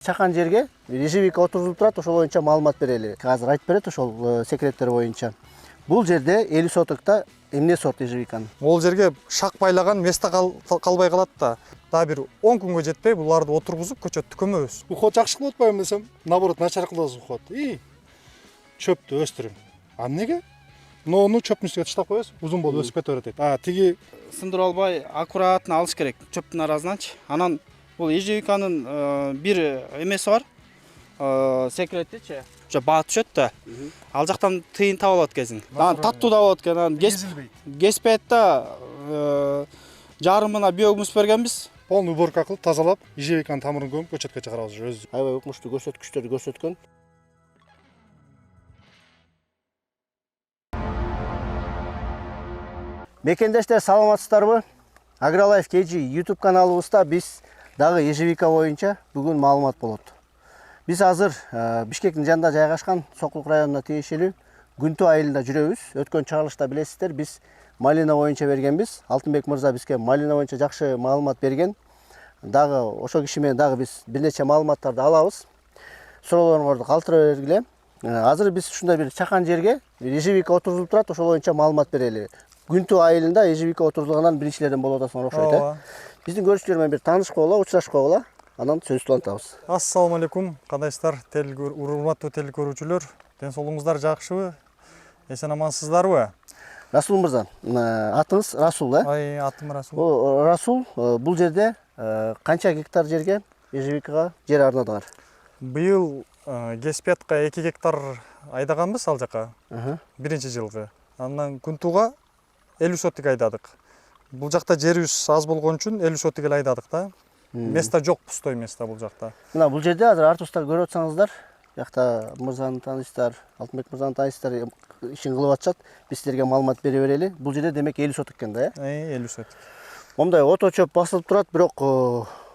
Чакан жерге ежевика отурулуп турат, ошол боюнча маалымат берели. Азыр айтып берет ошол секреттер боюнча. Бул жерде 50 сотокта эмне сорт ежевиканы? Ол жерге шак байлаган место калбай калат да. Дагы бир 10 күнгө жетпей буларды отургузуп көчөттү көмөбүз. Уход жакшы кылып атпайбы десем, наоборот начар кылабыз уход. Чөптү өстүрүң. А эмнеге? Нону чөптүн үстүнө таштап коебуз, узун болуп өсүп кете берет. Тиги сындырып албай аккуратно алыш керек чөптүн арасынанчы. Анан бул ежевиканын бир эмеси бар. Секретичи. Жо баа түшөт да. Ал жактан тыйын таап алат экенсиң. Анан таттуу да болот экен. Анан кеспейт да. Жарымына биогумус бергенбиз. полный уборка кылып, тазалап, ежевиканын тамырын көмүп көчөткө чыгарабыз өзү. Аябай укмуштуу көрсөткүчтөрдү көрсөткөн. Мекендештер, саламатсыздарбы? Агролайф KG YouTube каналыбызда биз дагы ежевика боюнча бүгүн маалымат болот. Биз азыр Бишкектин жанында жайгашкан Сокулук районуна тиешелүү Күнтү айылында жүрөбүз. Өткөн чыгарылышта билесиздер, биз малина боюнча бергенбиз. Алтынбек мырза бизге малина боюнча жакшы маалымат берген. Дагы ошол киши менен дагы биз бир нече маалыматтарды алабыз. Суроолоруңузду калтыра бергиле. Азыр биз ушундай бир чакан жерге ежевика отурулуп турат, ошол боюнча маалымат берели. Күнтү айылында ежевика отурулгандан биринчилерден болуп атасыңар окшойт, Биздин көрүүчүлөр менен бир таанышкыла, учурашкыла, анан сөз улантабыз. Ассаламу алейкум, кандайсыздар? Урматтуу теле көрүүчүлөр, ден соолугуңуздар жакшыбы? Эсен амансыздарбы? Расул мырза, атыңыз Расул, Атым Расул. Расул, бул жерде канча гектар жерге ежевикага жер арнадыңар? Быйыл Кеспиятка 2 гектар айдаганбыз ал жака. Биринчи жылгы. Андан Күнтуга 50 сотик айдадык. Бул жакта жерибиз аз болгон үчүн 50 сотик эле айдадык да. Место жок, пустой место бул жакта. Мына бул жерде азыр артыбызда көрүп атсаңыздар, жакта мырзаны тааныйсыздар, Алтынбек мырзаны тааныйсыздар, ишин кылып атышат. Биз силерге маалымат бере берели. Бул жерде демек 50 сотик экен да, 50 сотик. Мондай ото чөп басылып турат, бирок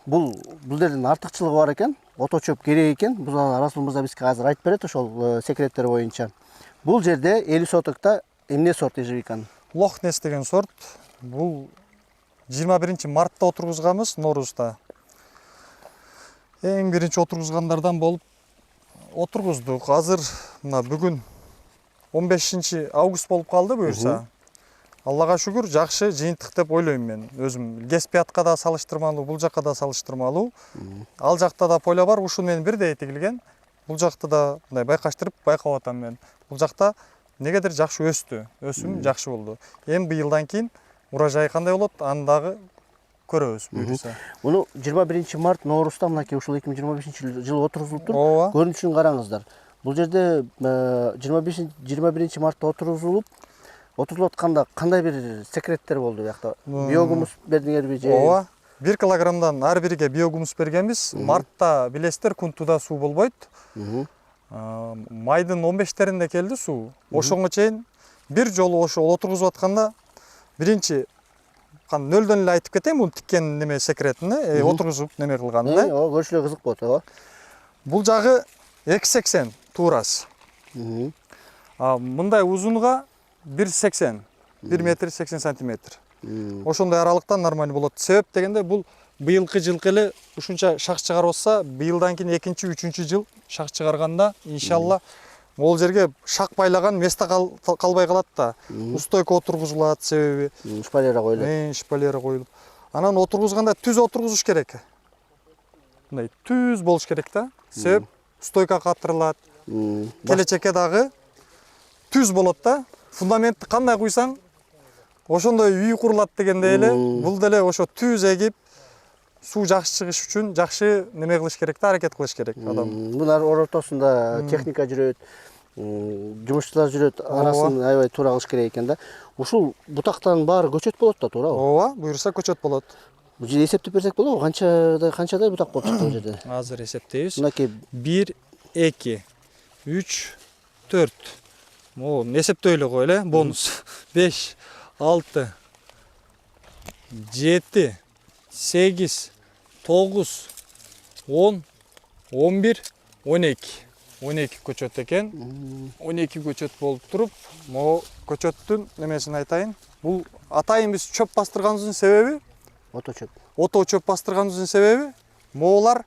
бул жердин артыкчылыгы бар экен. Ото чөп керек экен. Бул Расул мырза бизге азыр айтып берет ошол секреттер боюнча. Бул жерде 50 сотокта эмне сорт ежевиканы? Лохнес деген сорт. Бул 21 мартта отургузганбыз, Ноорузда. Эң биринчи отургузгандардан болуп отургуздук. Азыр мына бүгүн 15 август болуп калды буюрса. Аллага шүгүр, жакшы жыйынтык деп ойлойм мен. Өзүм Кеспиятка да салыштырмалуу, бул жакка да салыштырмалуу. Ал жакта да поля бар, ушул менен бирдей тигилген. Бул жакта да мындай байкаштырып байкап атам мен. Бул жакта негедир жакшы өстү. Өсүм жакшы болду. Эми быйылдан кийин урожай кандай болот, аны дагы көрөбүз буюрса. Муну 21 март Ноорузда мынакей ушул 2025-жылы отургузулуп тур. Көрүнүшүн караңыздар. Бул жерде 21 мартта отургузулуп атканда кандай бир секреттер болду буякта? Биогумус бердиңерби же? 1 килограммдан ар бириге биогумус бергенбиз. Мартта билесиздер, Күнтүдө суу болбойт. Майдын 15-теринде келди суу. Ошонго чейин бир жолу ошол отургузуп атканда биринчи нөлдөн эле айтып кетейин бул тиккен неме секретин, отургузуп неме кылганын. Көрүшүлөр кызык болот, Бул жагы 2,80 туурасы. Мындай узунга 1,80, 1 метр 80 сантиметр. Ошондой аралыктан нормалдуу болот. Себеп дегенде бул быйылкы жылкы эле ушунча шак чыгарып атса, быйылдан кийин 2-3 жыл шак чыгарганда иншалла ол жерге шак байлаган место калбай калат да. Устойка отургузулат, себеби шпалера коюлат. Шпалера коюлуп. Анан отургузганда түз отургузуш керек. Мындай түз болуш керек да. Себеп стойка катырылат. Келечекке дагы түз болот да. Фундаментти кандай куйсаң, ошондой үй курулат дегенде эле, бул деле ошо түз эгип, суу жакшы чыгыш үчүн жакшы неме кылыш керек да, аракет кылыш керек адам. Булар ортосунда техника жүрөт, жумушчулар жүрөт, арасын аябай туура кылыш керек экен да. Ушул бутактардын баары көчөт болот да, туурабы? Буюрса көчөт болот. Бул жерде эсептеп берсек болобу? Канчадай бутак болуп чыкты бул жерде? Азыр эсептейбиз. Мынакей 1, 2, 3, 4. Эсептөй эле кой эле, бонус. 5, 6, 7, 8, 9, 10, 11, 12. 12 көчөт экен. 12 көчөт болуп туруп, могу көчөттүн немесин айтайын. Бул атайын биз чөп бастырганыбыздын себеби, ото чөп. Ото чөп бастырганыбыздын себеби, моголар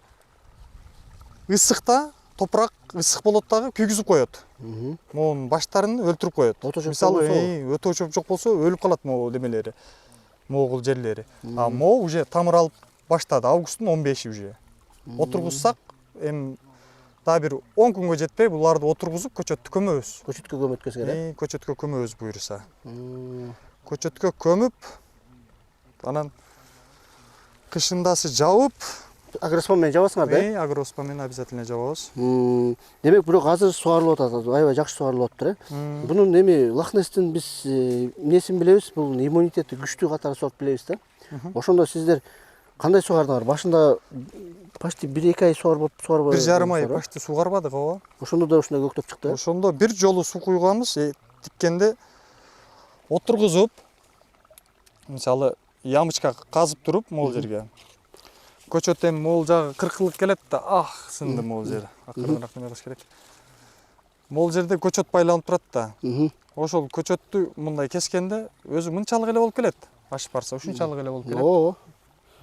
ысыкта топурак ысык болот дагы күйгүзүп коет. Могунун баштарын өлтүрүп коет. Ото чөп Мисалы, болбосо? өтө чөп жок болсо өлүп калат могу демелери. Могул жерлери. А могу уже тамыр алып баштады. Августтун 15-и уже. Отургузсак, эми дагы бир 10 күнгө жетпей буларды отургузуп көчөттү көмөбүз. Көчөткө көмөт керек. Көчөткө көмөбүз буюрса. Көчөткө көмүп, анан кышындасы жабып, Агроспон менен жабасыңар да? агроспа менен обязательно жабабыз. Демек, бирок азыр сугарылып атат, аябай жакшы сугарылып атыптыр, Бунун эми Лохнесстин биз эмнесин билебиз? Бул иммунитети күчтүү катары сорт билебиз да. Ошондо сиздер кандай сугардыңар? Башында почти 1-2 ай сугарбап 1,5 ай почти сугарбадык, ооба. Ошондо да ушундай көктөп чыкты. Ошондо бир жолу суу куйганбыз, тиккенде отургузуп, мисалы, ямочка казып туруп могул жерге. Көчөт эми могул жагы кыркылык келет да, сынды могул жер. Акырыныраак неме кылыш керек. Могул жерде көчөт байланып турат да. Ошол көчөттү мындай кескенде өзү мынчалык эле болуп келет. Ашып барса ушунчалык эле болуп келет. Оо.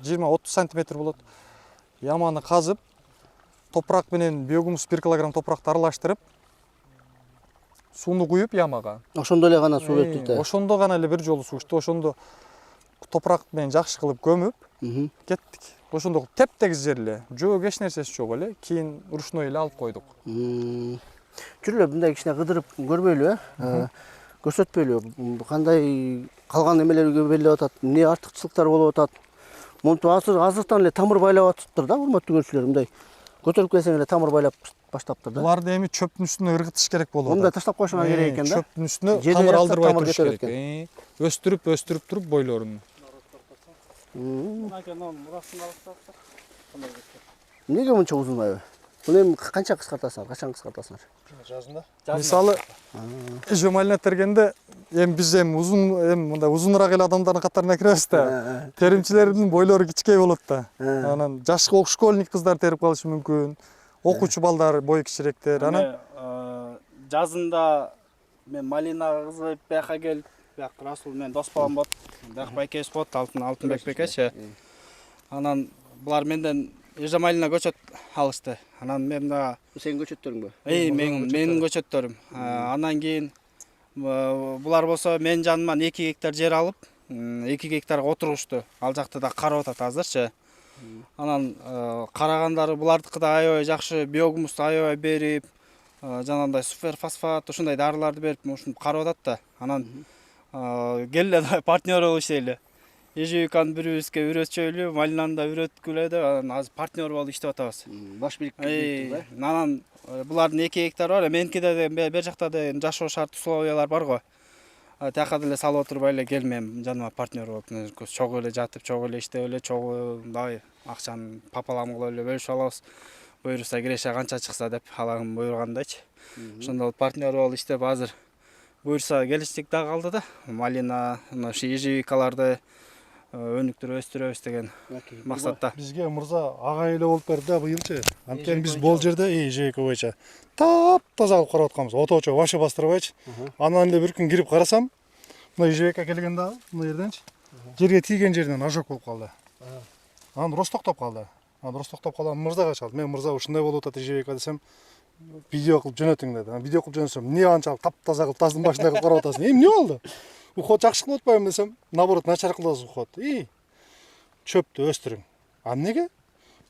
20-30 сантиметр болот. Яманы казып, топурак менен биогумус 1 килограмм топуракты аралаштырып, сууну куюп ямага. Ошондо эле гана суу берип да. Ошондо гана эле бир жолу суу ичти. Ошондо топурак менен жакшы кылып көмүп кеттик. Ошондо теп-тегиз жер эле. Жөө эч нерсеси жок эле. Кийин ручной эле алып койдук. Жүрүлө мындай кичине кыдырып көрбөйлү, көрсөтпөйлү. Кандай калган эмелерге белеп атат, эмне артыкчылыктар болуп атат. Монтип азыртан эле тамыр байлап атыптыр да, урматтуу көрүүчүлөр. Мындай көтөрүп келсең эле тамыр байлап баштаптыр да. Буларды эми чөптүн үстүнө ыргытыш керек болуп атат. Мындай таштап койсоңор керек экен да. Чөптүн үстүнө Жерде тамыр жатса алдырбай тамыр туруш кетет керек. Өстүрүп туруп бойлорун. Эмнеге мынча узун айбы? Буну эми канча кыскартасыңар, качан кыскартасыңар? Жазында. Мисалы, жомалына тергенде эми биз эми мындай узунураак эле адамдардын катарына киребиз да. Теримчилердин бойлору кичикей болот да. Анан жаш школьник кыздар терип калышы мүмкүн. Окуучу балдар бою кичирээктер. Анан жазында мен Малина кызы бияка келип, бияк Расул менен дос балам болот. Бияк байкебиз болот, Алтынбек бекечи. Анан булар менден Малина көчөт алышты. Анан мен да Сенин көчөттөрүңбү? Менин көчөттөрүм. Анан кийин булар болсо мен жаныман 2 гектар жер алып, 2 гектарга отургушту. Ал жакта да карап атат азырчы. Анан карагандары булардыкы да аябай жакшы, биогумус аябай берип, жанагындай суперфосфат, ушундай дарыларды берип, ушуну карап атат да. Анан келе партнер болуп иштейли. Ежевиканы бирибизге үйрөтчөйлү, Малинаны да үйрөткүлө деп, анан азыр партнер болуп иштеп атабыз. Баш бириктирип да. Анан булардын 2 гектар бар, меникиде бер жакта да жашоо шарт условиялар бар го. Тияка деле салып отурбай эле кел мен жаныма партнер болуп, чогуу эле жатып, чогуу эле иштеп эле, чогуу мындай акчаны папалам кылып эле бөлүшүп алабыз. Буюрса киреше канча чыкса деп халагым буйругандайчы. Ошондо партнер болуп иштеп азыр буюрса келечек да калды да. Малина, ошо ежевикаларды өнүктүрүп өстүрөбүз деген максатта. Бизге мырза агай эле болуп берди да быйылчы. Анткени биз бул жерде ежевика боюнча таптаза кылып карап атканбыз. Оточо вообще бастырбайчы. Анан эле бир күн кирип карасам, мына ежевика келген дагы мына жерденчи. Жерге тийген жеринен ожог болуп калды. Анан ростоктоп калды. Анан ростоктоп калган мырзага чалды. Мен мырза ушундай болуп атат ежевика десем, видео кылып жөнөтүң деди. Анан видео кылып жөнөтсөм, эмне анчалык таптаза кылып таздын башында кылып карап атасың? Эмне болду? Уход жакшы кылып атпаймынбы десем, наоборот начар кыласыз уход. Чөптү өстүрүң. Эмнеге?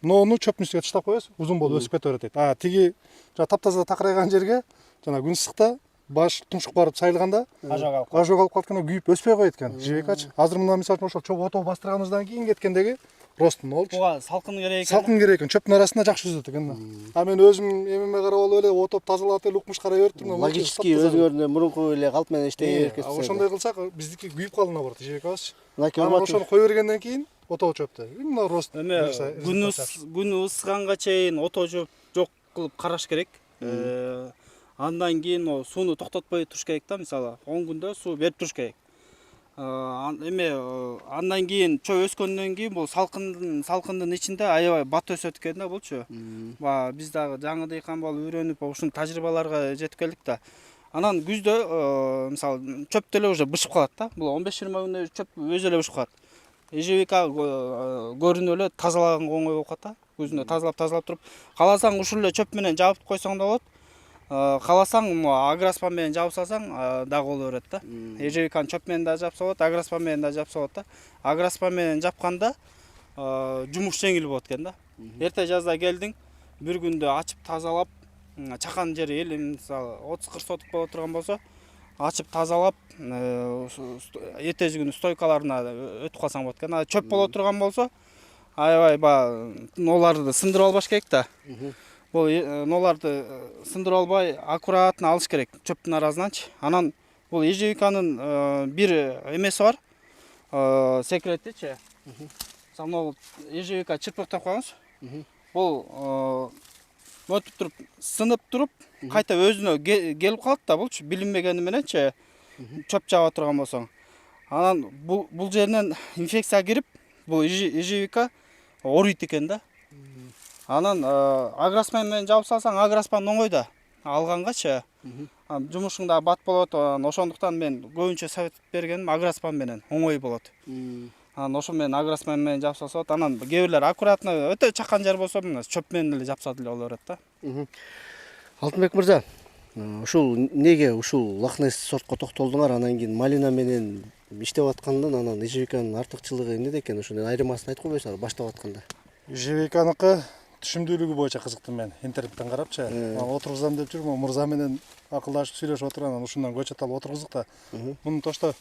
Нону чөптүн үстүнө таштап коесуз, узун болуп өсүп кете берет дейт. Тиги таптаза такырайган жерге жана күн ысыкта баш тумшук барып сайылганда ожог алып калтканда күйүп өспөй коет экен ежевикачы. Азыр мына мисалы үчүн ошол чогуу ото бастырганыбыздан кийин кеткендеги ростун болчу. Буга салкын керек экен. Салкын керек экен. Чөптүн арасында жакшы өсөт экен. Мен өзүм эмеме карап алып эле отоп тазалап эле укмуш карай берип турмун. Логически өзгөрүндө мурунку эле калп менен иштей берип кетсе. Ошондой кылсак биздики күйүп калды наоборот ежевикабыз. Анан ошону кое бергенден кийин ото чөптү. Мына рост. Күн ысыганга чейин ото жок кылып караш керек. Андан кийин сууну токтотпой туруш керек да, мисалы 10 күндө суу берип туруш керек. Андан кийин чөп өскөндөн кийин бул салкындын ичинде аябай бат өсөт экен да болчу. Биз дагы жаңы дыйкан болуп үйрөнүп ушул тажрыйбаларга жетип келдик да. Анан күздө мисалы чөп деле уже бышып калат да. Бул 15-20 күндө чөп өзү эле бышып калат. Ежевика көрүнүп эле тазалаганга оңой болуп калат да. көзүндө тазалап туруп, кааласаң ушул эле чөп менен жабып койсоң да болот. Кааласаң агроспан менен жабып салсаң дагы боло берет да. Ежевиканы чөп менен да жапса болот, агроспан менен да жапса болот да. Агроспан менен жапканда жумуш жеңил болот экен да. Эрте жазда келдиң, бир күндө ачып тазалап, чакан жери эл мисалы 30-40 сотук боло турган болсо, ачып тазалап, эртеси күнү стойкаларына өтүп калсаң болот экен. Чөп боло турган болсо, аябай ноларды сындырып албаш керек да. Бул ноларды сындырып албай аккуратно алыш керек чөптүн арасынанчы. Анан бул ежевиканын бир эмеси бар. Секретичи. Мисалы, ежевика чырпыктап коюңуз. Бул өтүп туруп, сынып туруп, кайта өзүнө келип калат да булчу билинбегени мененчи чөп жаба турган болсоң. Анан бул жеринен инфекция кирип, бул ежевика орuyт экен да. Анан агроспан менен жабып салсаң, агроспан оңой да. Алгангачы жумушуң да бат болот. Ошондуктан мен көбүнчө совет бергеним агроспан менен оңой болот. Анан ошо менен агроспан менен жапса болот. Анан кээ бирлер аккуратно өтө чакан жер болсо чөп менен эле жапса деле боло берет да. Алтынбек мырза, ушул неге ушул Лохнесс сортко токтолдуңар, анан кийин малина менен иштеп аткандан анан ежевиканын артыкчылыгы эмнеде экен? Ошонун айырмасын айтып койбойсуңар баштап атканда? Ежевиканыкы түшүмдүүлүгү боюнча кызыктым мен интернеттен карапчы. Отургузам деп жүрмүн, мырза менен акылдашып сүйлөшүп отуруп, анан ушундан көчөт алып отургуздук да. Мунун тошто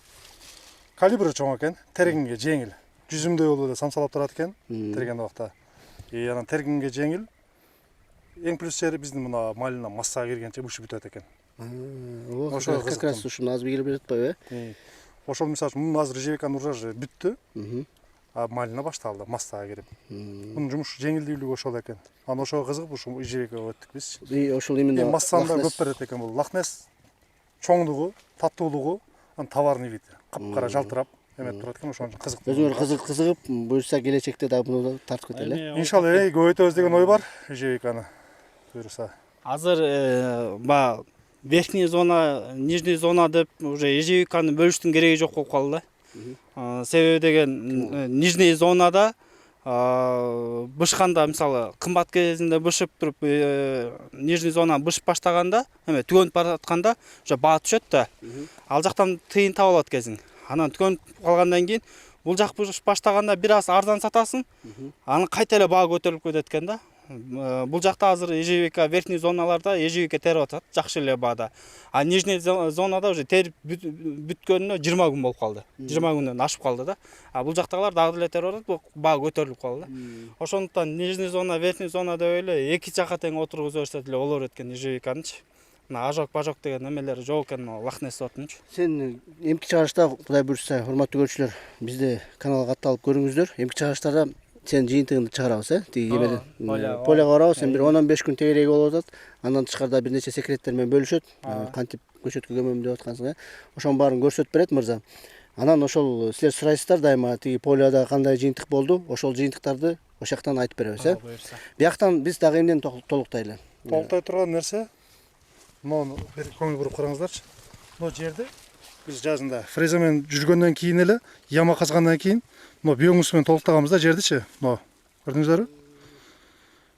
калибри чоң экен, тергенге жеңил. Жүзүмдөй болуп эле самсалап турат экен терген убакта. Анан тергенге жеңил. Эң плюс жери биздин мына малина массага киргенче бушуп бүтөт экен. Ошо как раз ушуну азыр келип жатпайбы, Ошол мисалы үчүн мунун азыр ежевиканын урожайы бүттү. А малина башталды массага кирип. Мунун жумуш жеңилдүүлүгү ошол экен. Анан ошого кызыгып ушул ежевикага өттүк биз. Ошол именно массаны да көп берет экен бул. Лохнесс чоңдугу, таттуулугу, анан товарный вид. Капкара жалтырап эметип турат экен, ошон үчүн кызыктуу. Өзүңөр кызыгып, буюрса келечекте дагы муну тартып кетели. Иншалла көбөйтөбүз деген ой бар ежевиканы. Буюрса. Азыр верхний зона, нижний зона деп уже ежевиканы бөлүштүн кереги жок болуп калды да. Себеби деген нижний зонада бышканда мисалы кымбат кезинде бышып туруп, нижний зона бышып баштаганда, түгөнүп баратканда уже баа түшөт да. Ал жактан тыйын таап алат экенсиң. Анан түгөнүп калгандан кийин бул жак бышып баштаганда бир аз арзан сатасың, анан кайта эле баа көтөрүлүп кетет экен да. Бул жакта азыр ежевика верхний зоналарда ежевика терип атат, жакшы эле баада. А нижний зонада уже терип бүткөнүнө 20 күн болуп калды. 20 күндөн ашып калды да. А бул жактагылар дагы деле терип атат, баа көтөрүлүп калды да. Ошондуктан нижний зона, верхний зона деп эле эки жакка тең отургузуп берсе деле боло берет экен ежевиканычы. Мына ажок деген эмелери жок экен Лохнесс сортунчу. Сен эмки чыгарышта, Кудай буйрса, урматтуу көрүүчүлөр, бизде каналга катталып көрүңүздөр. Эмки чыгарыштарда сен жыйынтыгыңды чыгарабыз, тиги эмеден. Поляга барабыз, сен бир 10-15 күн тегереги болуп атат. Андан тышкарыда бир нече секреттер менен бөлүшөт. Кантип көчөткө көмөм деп аткансың, ошонун баарын көрсөтүп берет мырза. Анан ошол силер сурайсыздар дайыма тиги поляда кандай жыйынтык болду, ошол жыйынтыктарды ошол жактан айтып беребиз, Бияктан биз дагы эмнени толуктайлы? Толуктай турган нерсе, муну бир көңүл буруп караңыздарчы. Мына жерде биз жазында фреза менен жүргөндөн кийин эле, яма казгандан кийин, мына биогумус менен толуктаганбыз да жердичи. Мына көрдүңүздөрбү?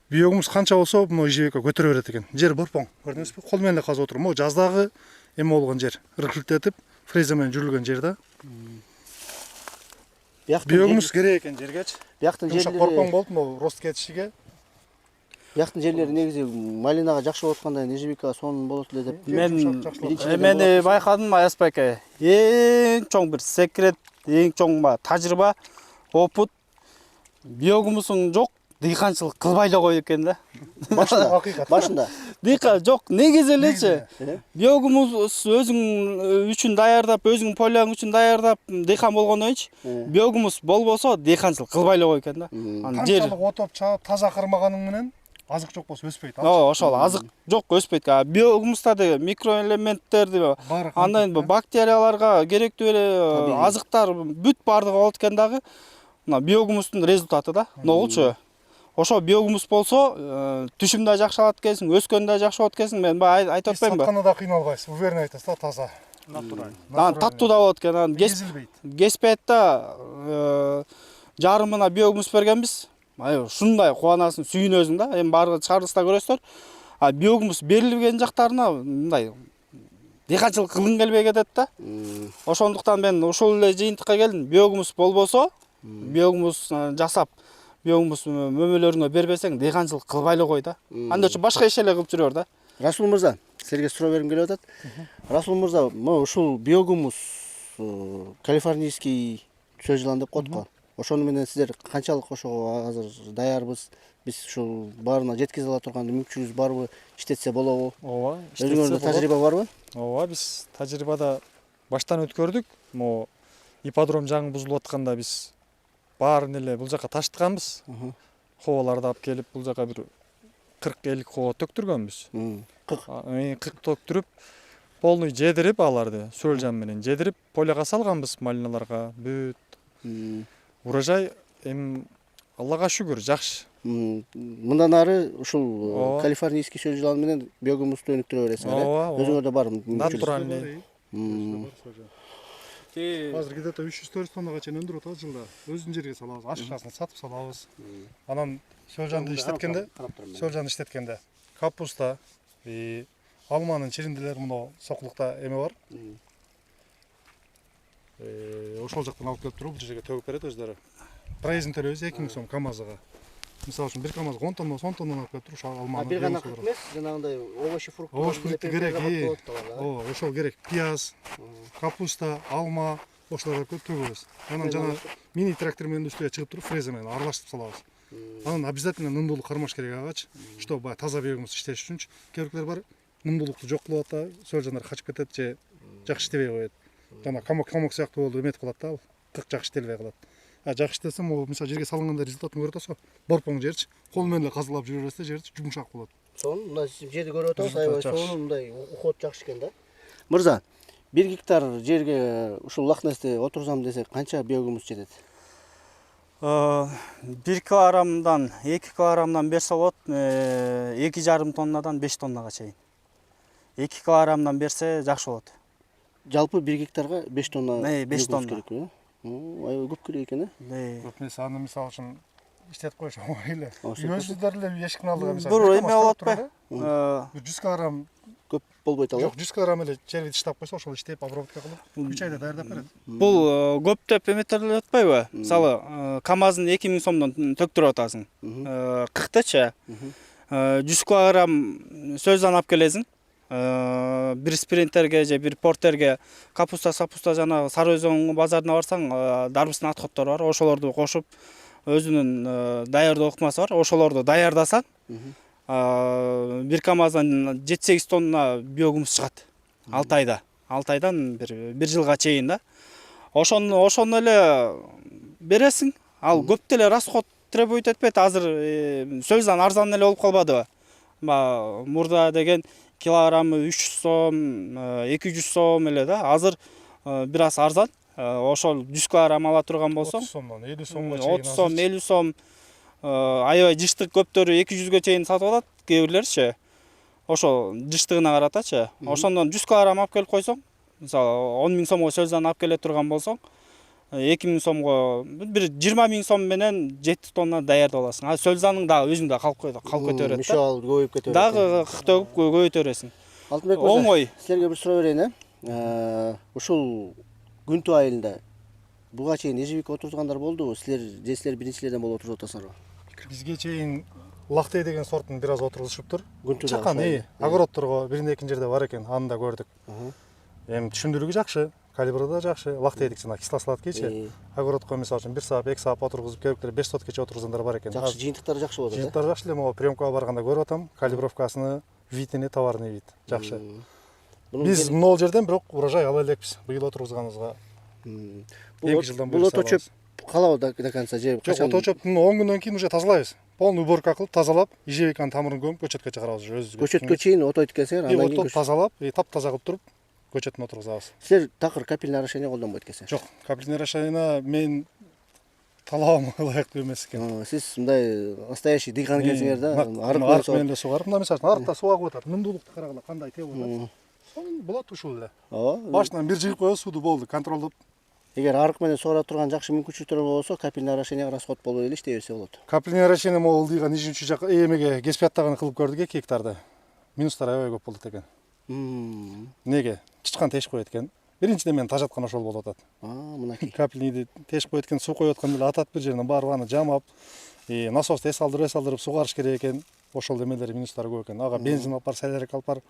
Биогумус канча болсо, мына ежевика көтөрө берет экен. Жер борпоң, көрдүңүзбү? Кол менен эле казып отуруп. Мына жаздагы эме болгон жер, ыркылтетип, фреза менен жүрүлгөн жер да. Биогумус керек экен жергечи. Бияктын жерлери борпоң болуп, мына рост кетишиге. Бияктын жерлери негизи малинага жакшы болуп атканда ежевика сонун болот эле деп. Мен эмени байкадым, Аясбек ака. Эң чоң бир секрет, эң чоң тажрыйба, опыт. Биогумусуң жок, дыйканчылык кылбай эле кой экен да. Башында. Дыйка жок, негизи элечи. Биогумус өзүң үчүн даярдап, өзүң поляң үчүн даярдап дыйкан болгондон кийин, биогумус болбосо дыйканчылык кылбай эле кой экен да. Канчалык отоп чаап, таза кырмаганың менен азык жок болсо өспөйт. Ошол азык жок өспөйт. Биогумуста да микроэлементтерди, андан бактерияларга керектүү эле азыктар бүт бардыгы болот экен дагы. Мына биогумустун результаты да. Ногулчу? Ошо биогумус болсо, түшүм да жакшы алат экенсиң, өскөн да жакшы болот экенсиң. Мен айтып атпаймынбы? Сатканда да кыйналбайсың, уверен айтасыз да, таза. Натураль. Таттуу да болот экен. Кеспейт да жарымына биогумус бергенбиз. ушундай кубанасың, сүйүнөсүң да. Эми баары чыгарылышта көрөсүздөр. Биогумус берилбеген жактарына мындай дыйканчылык кылгың келбей кетет да. Ошондуктан мен ушул эле жыйынтыкка келдим. Биогумус болбосо, биогумус жасап, биогумус мөмөлөрүңө бербесең, дыйканчылык кылбай эле кой да. Анда үчүн башка иш эле кылып жүрөр да. Расул мырза, силерге суроо бергим келип атат. Расул мырза, ушул биогумус калифорнийский сөз жылан деп коет го. Ошону менен сиздер канчалык ошого азыр даярбыз? Биз ушул баарына жеткизе ала турган мүмкүнчүлүгүбүз барбы? Иштетсе болобу? Ооба, Өзүңөрдө тажрыйба барбы? Ооба, биз тажрыйбада баштан өткөрдүк. Могу ипподром жаңы бузулуп атканда биз баарын эле бул жака таштыганбыз. Хобаларды алып келип, бул жака бир 40-50 хоба төктүргөнбүз. 40 төктүрүп, полный жедирип аларды, сөлжан менен жедирип, поляга салганбыз, малиналарга, бүт. Урожай эми Аллага шүгүр, жакшы. Мындан ары ушул калифорнийский сөз жылан менен биогумусту өнүктүрө бересиңер, э? Өзүңөрдө барбы? Натуральный. Азыр где-то 300-400 тоннага чейин өндүрүп атабыз жылда. Өзүнүн жерге салабыз, ашыкчасын сатып салабыз. Анан сөлжанды иштеткенде, капуста, алманын чиринделери мына сокулукта эме бар. Ошол жактан алып келип туруп, бул жерге төгүп берет өздөрү. Проездин төлөйбүз 2000 сом КамАЗга. Мисалы үчүн 1 КамАЗга 10 тонна, 10 тонна алып келип туруп, ошол алманы. Бир гана кырк эмес, жанагындай овощи, фрукт. Овощ фрукты керек. Ошол керек. Пияз, капуста, алма, ошолорду көп төгөбүз. Анан жана мини трактор менен үстүгө чыгып туруп, фреза менен аралаштырып салабыз. Анан обязательно нымдуулук кармаш керек агачы, чтобы баягы таза биогумус иштеш үчүнчү. Кейбирлер бар, нымдуулукту жок кылып атат, сөлжандар качып кетет же жакшы иштебей коет. Жана комок сыяктуу болду эметип калат да, кырк жакшы иштелбей калат. Жакшы иштесем, ол мисалы жерге салынганда результатын көрүп атасыз го. Борпоң жерчи, кол менен эле казылап жүрө берсе, жерчи жумшак болот. Сонун, мына жерди көрүп атабыз, аябай сонун, мындай уход жакшы экен да. Мырза, 1 гектар жерге ушул Лохнесте отурсам десек, канча биогумус жетет? 1 килограммдан 2 килограммдан берсе болот, 2,5 тоннадан 5 тоннага чейин. 2 килограммдан берсе жакшы болот. Жалпы 1 гектарга 5 тонна 5 тонна керек, э? Аябай көп керек экен, э? Көп эмес, аны мисалы үчүн иштетип койсо эле. Өзүлөр эле эшиктин алдыга мисалы. Бир эме болот го. 100 килограмм көп болбойт ал. Жок, 100 килограмм эле жерди иштеп койсо, ошол иштеп обработка кылып, 3 айда даярдап берет. Бул көп деп эметелеп атпайбы? Мисалы, КамАЗдын 2000 сомдон төктүрүп атасың. 40тачы 100 килограмм сөздөн алып келесиң. Бир спринтерге же бир портерге капуста, сапуста жана Сары Өзөн базарына барсаң, дарбыстын отходтору бар, ошолорду кошуп, өзүнүн даярдоо ыкмасы бар, ошолорду даярдасаң, 1 КамАЗдан 7-8 тонна биогумус чыгат. 6 айда. 6 айдан бир жылга чейин да. Ошону эле бересиң. Ал көп деле расход требует этпейт. Азыр сөздөн арзан эле болуп калбадыбы? Мурда деген килограммы 300 сом, 200 сом эле да. Азыр бир аз арзан. Ошол 100 килограмм ала турган болсоң, 30 сомдон 50 сомго чейин. 30 сом, 50 сом, аябай жыштык көптөрү 200ге чейин сатып алат, кээбирлерчи. Ошо жыштыгына каратачы. Ошондон 100 килограмм алып келип койсоң, мисалы 10 000 сомго сөздөн алып келе турган болсоң, 2000 сомго бир 20 000 сом менен 7 тонна даярдап аласың. Сөзданың дагы өзүң да калып кетип берет. Мишал көбөйүп кетип. Дагы кыктөгүп көбөйтө бересиң. Алтынбек мырза, Оңой. Силерге бир суроо берейин, э? Ушул күнтүү айылында буга чейин ежевика отургандар болдубу? Силер биринчилерден болуп отуруп атасыңарбы? Бизге чейин Лахтей деген сорттун бир аз отургузушуптур. Күнтүү Чакан, огородторго биринде экинчи жерде бар экен, аны да көрдүк. Эми түшүндүрүгү жакшы, калибры да жакшы. Лахтейдик жана кисло-сладкийчи. Огородко мисалы үчүн 1 саат, 2 саат отургузуп, келиптер 5 соткача отургузгандар бар экен. Жакшы, жыйынтыктары жакшы болот, э? Жыйынтыктары жакшы эле, могу приемкага барганда көрүп атам, калибровкасыны, видини, товарный вид жакшы. Биз могул жерден бирок урожай ала элекпиз. Быйыл отургузганыбызга 2 жылдан бери. Бул ото чөп калабы до конца же качан? Ото чөптүн 10 күндөн кийин уже тазалайбыз. Полный уборка кылып, тазалап, ежевиканын тамырын көмүп, көчөткө чыгарабыз өзүбүз. Көчөткө чейин отойт экенсиңер, андан кийин тазалап, таптаза кылып туруп, көчөтүн отургузабыз. Силер такыр капельный орошение колдонбойт экенсиңер? Жок, капельный орошение мен талабыма ылайыктуу эмес экен. Сиз мындай настоящий дыйкан экенсиңер да, арык менен эле сугарып, мына мисалы арыкта суу агып атат, нымдуулукту карагыла кандай теп атат. Сонун болот ушул эле. Ооба. Башынан бир жыйып коебуз, сууду болду, контролдоп Эгер арык менен сугара турган жакшы мүмкүнчүлүктөр болсо, капельный орошениеге расход болбой эле иштей берсе болот. Капельный орошение могул ылдыйган ишинчи жак эмеге кеспияттаганы кылып көрдүк 2 гектарда. Минустар аябай көп болот экен. Неге? Чычкан тешип коет экен. Биринчиден мен тажаткан ошол болуп атат. Мынакей. Капельныйды тешип коет экен, суу коюп аткан эле атат бир жеринен барып аны жамап, насосту эс алдырып сугарыш керек экен. Ошол эмелери минустары көп экен. Ага бензин алып бар, солярка алып бар.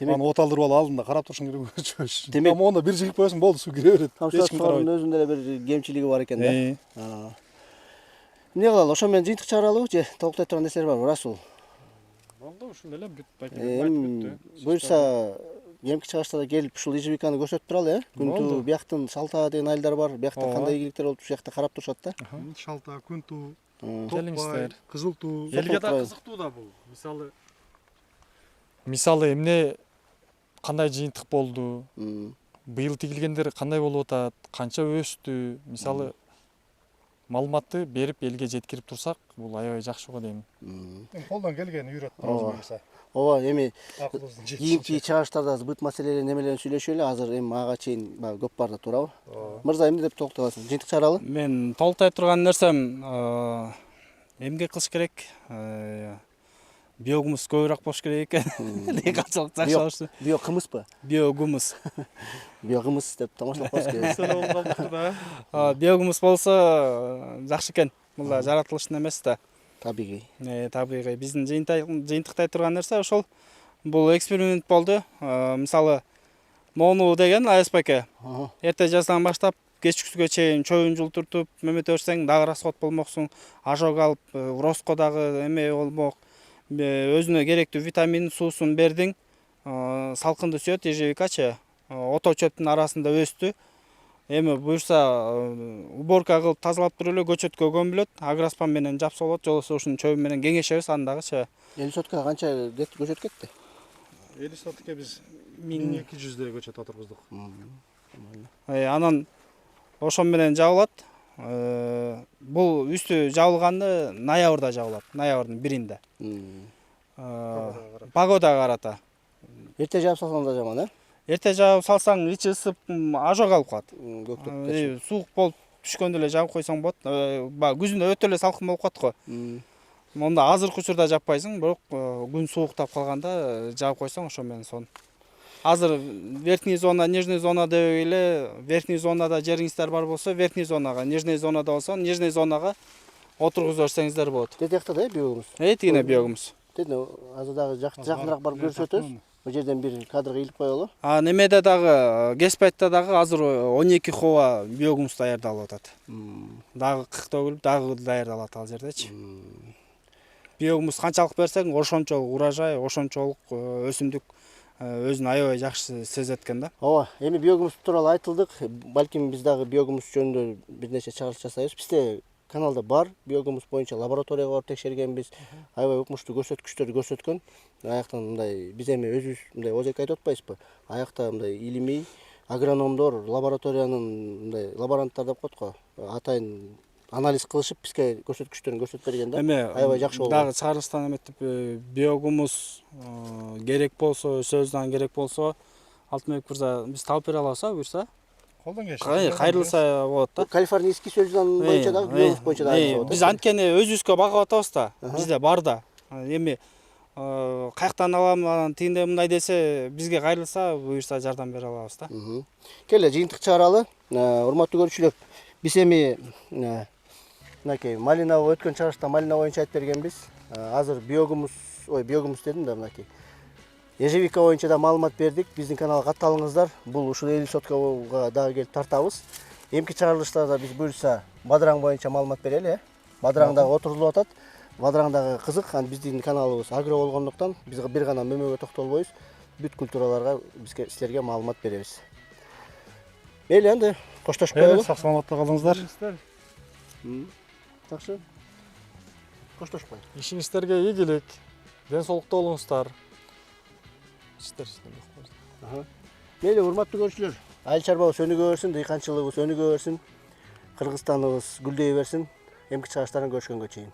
Аны от алдырып алып алдында карап турушуң керек. Демек- Ама онда бир жыгып коесуң болду, суу кире берет. Эч ким карабайт. Өзүнүн эле бир кемчилиги бар экен да. Эмне кылалы? Ошо менен жыйынтык чыгаралыбы же толктой турган нерселер барбы, Расул? Болду, ушул эле бүт Буюрса эмки чыгышта да келип ушул ежевиканы көрсөтүп туралы, Күнтүү бияктын Шалта деген айылдар бар. Биякта кандай ийгиликтер болуп, ушул жакта карап турушат да. Шалта, Күнтүү, Келиңиздер. Кызылтуу. Элге да кызыктуу да бул. Мисалы эмне кандай жыйынтык болду? Быйыл тигилгендер кандай болуп атат? Канча өстү? Мисалы маалыматты берип элге жеткирип турсак, бул аябай жакшы го дейм. Колдон келгени үйрөт турабыз. Ооба, эми Акылыбыздын кийинки чыгыштарда быт маселелерин немелерин сүйлөшөлү эле. Азыр эми ага чейин көп барды туурабы? Мырза эмне деп токтоло аласың? Жыйынтык чыгаралы? Мен толуктай турган нерсем эмгек кылыш керек. Биогумус көбүрөөк болуш керек экен. Канчалык жакшы болушту. Биокымызбы? Биогумус. Биогымыз деп тамаштап коесуз. Биогумус болсо жакшы экен. Бул да жаратылыштын эмеси да. Табигый. Табигый. Биздин жыйынтыктай турган нерсе ошол. Бул эксперимент болду. Мисалы Мону деген АСПК. Эрте жаздан баштап кечкүсүгө чейин чоюн жултуртуп, мөмөт өрсең дагы расход болмоксуң. Ажог алып, ростко дагы эме болмок. Өзүнө керектүү витамин, суусун бердиң. Салкынды сүйөт ежевикачы. Ото чөптүн арасында өстү. Эми буюрса уборка кылып тазалап туруп эле көчөткө көмүлөт. Агроспан менен жапсалат, жолосо ушунун чөбү менен кеңешебиз андагычы. 50 соткага канча көчөт кетти? 50 соткага биз 1200 көчөт отургуздук. Анан ошол менен жабылат. Бул үстү жабылганы ноябрда жабылат. Ноябрдын 1-инде. Погодага карата. Эрте жаап салсаң да жаман, э? Эрте жаап салсаң ичи ысып, ажог алып калат. Көктөп. Суук болуп түшкөндө эле жаап койсоң болот. Күзүндө өтө эле салкын болуп калат го. Монда азыркы учурда жаппайсың, бирок күн сууктап калганда жаап койсоң ошо менен сон. Азыр верхний зона, нижний зона деп эле, верхний зонада жериңиздер бар болсо, верхний зонага, нижний зонада болсо, нижний зонага отургузуп берсеңиздер болот. Тетекте да биогумуз. Тигине биогумуз. Тетне азыр дагы жакыныраак барып көрсөтөбүз. Бул жерден бир кадрга илип коелу. Немеде дагы, Кеспайтта дагы азыр 12 хова биогумус даярдалып атат. Дагы кык төгүлүп, дагы даярдалат ал жердечи. Биогумус канчалык берсең, ошончолук урожай, ошончолук өсүмдүк өзүн аябай жакшы сезет экен да. Ооба, эми биогумус тууралуу айтылдык. Балким биз дагы биогумус жөнүндө бир нече чыгарыш жасайбыз. Бизде каналда бар биогумус боюнча лабораторияга барып текшергенбиз. Аябай укмуштуу көрсөткүчтөрдү көрсөткөн. Аяктан мындай биз эми өзүбүз мындай озек айтып атпайбызбы? Аякта мындай илимий агрономдор, лабораториянын мындай лаборанттар деп коет го. Атайын анализ кылышып бизге көрсөткүчтөрүн көрсөтүп берген да. Аябай жакшы болду. Дагы чыгарылыштан эметип биогумус керек болсо, сөзүнөн керек болсо, Алтынбек мырза биз талап бере алабыз, буюрса? Колдон келиши. Кайрылса болот да. Калифорнийский сөзүнөн боюнча дагы биогумус боюнча дагы болот. Биз анткени өзүбүзгө багып атабыз да. Бизде бар да. Эми каяктан алам, анан тигиндей мындай десе, бизге кайрылса, буюрса жардам бере алабыз да. Келе жыйынтык чыгаралы. Урматтуу көрүүчүлөр, биз эми мынакей малиновый өткөн чыгышта малина боюнча айтып бергенбиз. Азыр биогумус дедим да, мынакей. Ежевика боюнча да маалымат бердик. Биздин каналга катталыңыздар. Бул ушул 50 соткага дагы келип тартабыз. Эмки чыгарылыштарда биз буюрса бадыраң боюнча маалымат берели, э? Бадыраң дагы отурулуп атат. Бадыраң дагы кызык. Биздин каналыбыз агро болгондуктан биз бир гана мөмөгө токтолбойбуз. Бүт культураларга бизге силерге маалымат беребиз. Мейли, энди коштошуп коелу. Сак саламатта калыңыздар. Жакшы. Коштошуп коелу. Ишиңиздерге ийгилик, ден соолукта болуңуздар. Мейли, урматтуу көрүүчүлөр, айыл чарбабыз өнүгө берсин, дыйканчылыгыбыз өнүгө берсин, Кыргызстаныбыз гүлдөй берсин. Эмки чыгыштарын көрүшкөнгө чейин.